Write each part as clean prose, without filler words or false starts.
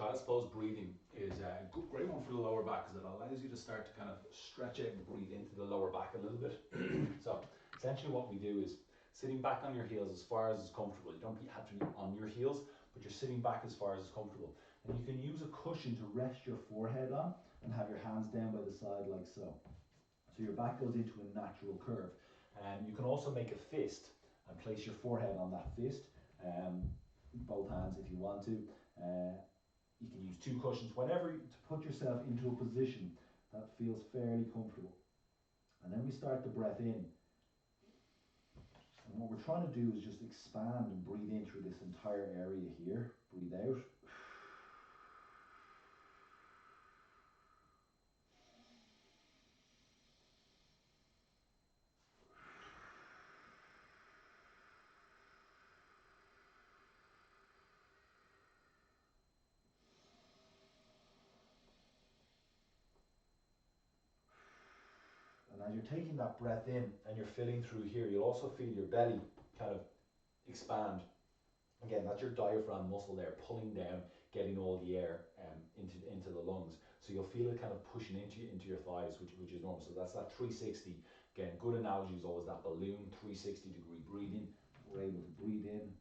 Child's pose breathing is a great one for the lower back because it allows you to start to kind of stretch out and breathe into the lower back a little bit. So essentially what we do is sitting back on your heels as far as is comfortable. You don't have to be on your heels, but you're sitting back as far as is comfortable. And you can use a cushion to rest your forehead on and have your hands down by the side like so. So your back goes into a natural curve. And you can also make a fist and place your forehead on that fist, both hands if you want to. You can use two cushions, whatever, to put yourself into a position that feels fairly comfortable. And then we start the breath in. And what we're trying to do is just expand and breathe in through this entire area here. Breathe out. And as you're taking that breath in and you're filling through here, you'll also feel your belly kind of expand. Again, that's your diaphragm muscle there, pulling down, getting all the air into the lungs. So you'll feel it kind of pushing into your thighs, which is normal. So that's that 360. Again, good analogy is always that balloon 360-degree breathing. We're able to breathe in.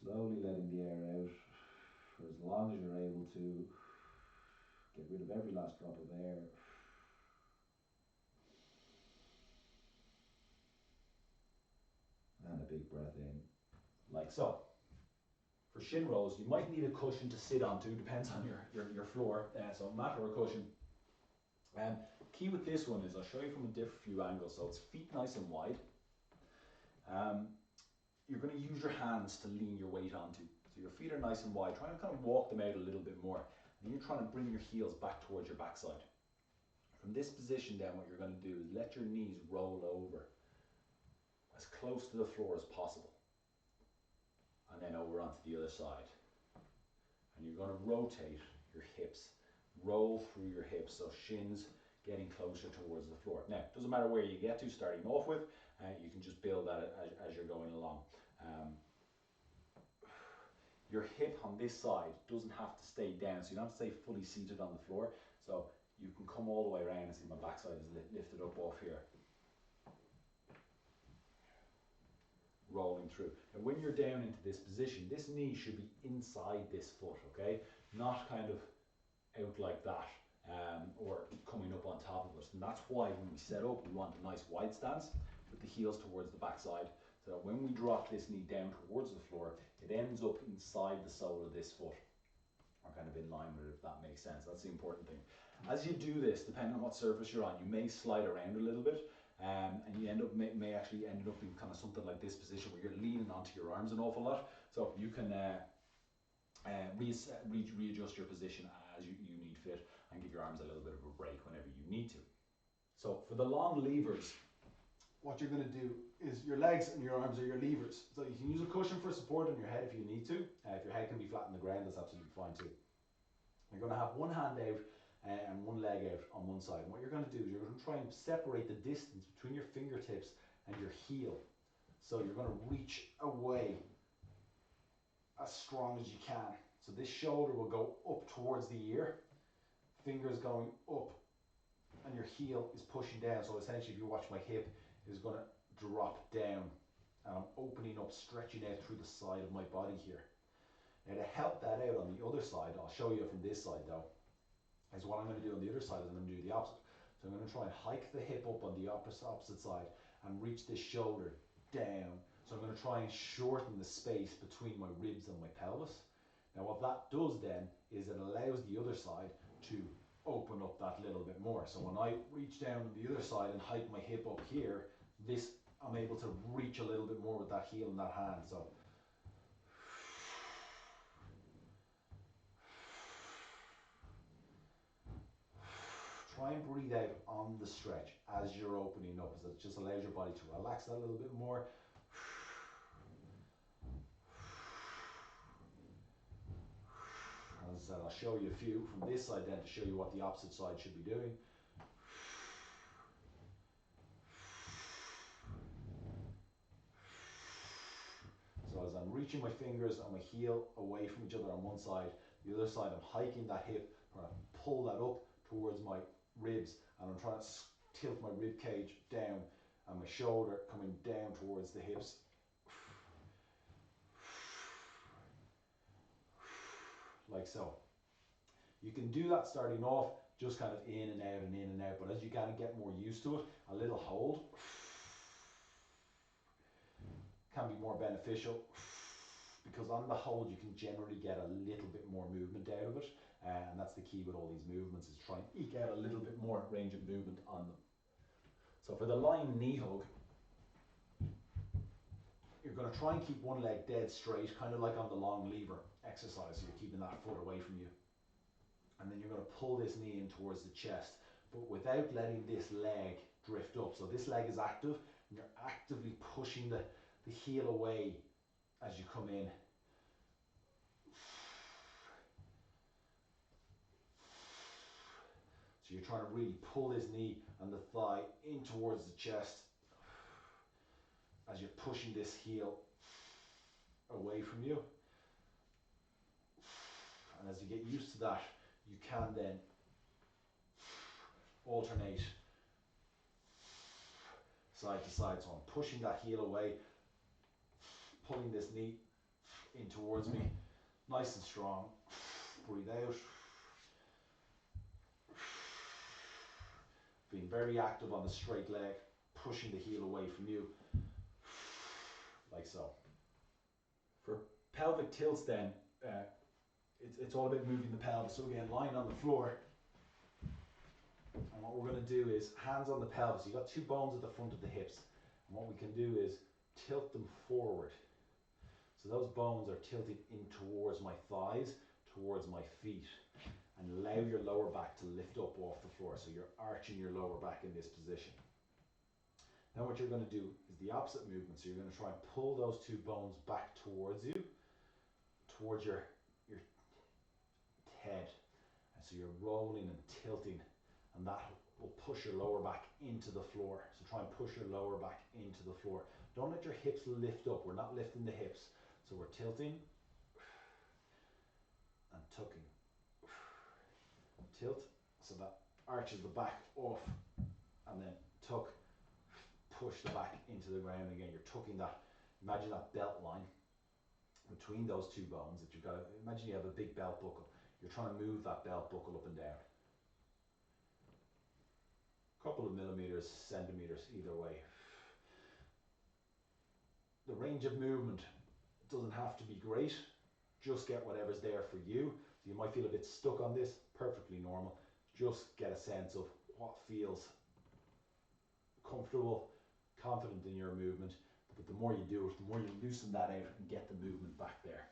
Slowly letting the air out for as long as you're able to. Get rid of every last drop of air. And a big breath in, like so. For shin rolls, you might need a cushion to sit onto, depends on your floor, so mat or a cushion. Key with this one is, I'll show you from a different few angles, so it's feet nice and wide. You're going to use your hands to lean your weight onto. So your feet are nice and wide. Try and kind of walk them out a little bit more. And you're trying to bring your heels back towards your backside. From this position then, what you're going to do is let your knees roll over as close to the floor as possible. And then over onto the other side. And you're going to rotate your hips. Roll through your hips, so shins getting closer towards the floor. Now, it doesn't matter where you get to starting off with, you can just build that as you're going along. Your hip on this side doesn't have to stay down, so you don't have to stay fully seated on the floor. So you can come all the way around and see my backside is lifted up off here. Rolling through. And when you're down into this position, this knee should be inside this foot, okay? Not kind of out like that. Or coming up on top of us, and that's why when we set up we want a nice wide stance with the heels towards the backside, so that when we drop this knee down towards the floor, it ends up inside the sole of this foot, or kind of in line with it, if that makes sense. That's the important thing. As you do this, depending on what surface you're on, you may slide around a little bit, and you may actually end up in kind of something like this position where you're leaning onto your arms an awful lot. So you can readjust your position as you need fit, and give your arms a little bit of a break whenever you need to. So for the long levers, what you're going to do is your legs and your arms are your levers. So you can use a cushion for support on your head if you need to. If your head can be flat on the ground, that's absolutely fine too. You're going to have one hand out and one leg out on one side. And what you're going to do is you're going to try and separate the distance between your fingertips and your heel. So you're going to reach away as strong as you can. So this shoulder will go up towards the ear, fingers going up, and your heel is pushing down. So essentially, if you watch my hip, is going to drop down, and I'm opening up, stretching out through the side of my body here. Now to help that out on the other side, I'll show you from this side though, is what I'm going to do on the other side is I'm going to do the opposite. So I'm going to try and hike the hip up on the opposite side and reach this shoulder down. So I'm going to try and shorten the space between my ribs and my pelvis. Now what that does then is it allows the other side to open up that little bit more. So when I reach down on the other side and hike my hip up here, I'm able to reach a little bit more with that heel and that hand. So try and breathe out on the stretch as you're opening up, as it just allows your body to relax that a little bit more. As I said, I'll show you a few from this side then to show you what the opposite side should be doing. So as I'm reaching my fingers and my heel away from each other on one side, the other side I'm hiking that hip, trying to pull that up towards my ribs, and I'm trying to tilt my rib cage down and my shoulder coming down towards the hips. Like so. You can do that starting off just kind of in and out and in and out, but as you kind of get more used to it, a little hold can be more beneficial, because on the hold you can generally get a little bit more movement out of it, and that's the key with all these movements, is try and eke out a little bit more range of movement on them. So for the lying knee hug, you're going to try and keep one leg dead straight, kind of like on the long lever exercise, so you're keeping that foot away from you. And then you're going to pull this knee in towards the chest, but without letting this leg drift up. So this leg is active, and you're actively pushing the heel away as you come in. So you're trying to really pull this knee and the thigh in towards the chest as you're pushing this heel away from you. And as you get used to that, you can then alternate side to side. So I'm pushing that heel away, pulling this knee in towards me, nice and strong. Breathe out. Being very active on the straight leg, pushing the heel away from you, like so. For pelvic tilts then, it's all about moving the pelvis. So again, lying on the floor, and what we're going to do is hands on the pelvis. You've got two bones at the front of the hips, and what we can do is tilt them forward. So those bones are tilted in towards my thighs, towards my feet, and allow your lower back to lift up off the floor. So you're arching your lower back in this position. Now what you're going to do is the opposite movement. So you're going to try and pull those two bones back towards you, towards your head. And so you're rolling and tilting, and that will push your lower back into the floor. So try and push your lower back into the floor. Don't let your hips lift up. We're not lifting the hips. So we're tilting and tucking. Tilt, so that arches the back off, and then tuck, push the back into the ground again. You're tucking that, imagine that belt line between those two bones that you've got. Imagine you have a big belt buckle. You're trying to move that belt buckle up and down. A couple of millimeters, centimeters, either way. The range of movement doesn't have to be great. Just get whatever's there for you. So you might feel a bit stuck on this, perfectly normal. Just get a sense of what feels comfortable, confident in your movement. But the more you do it, the more you loosen that out and get the movement back there.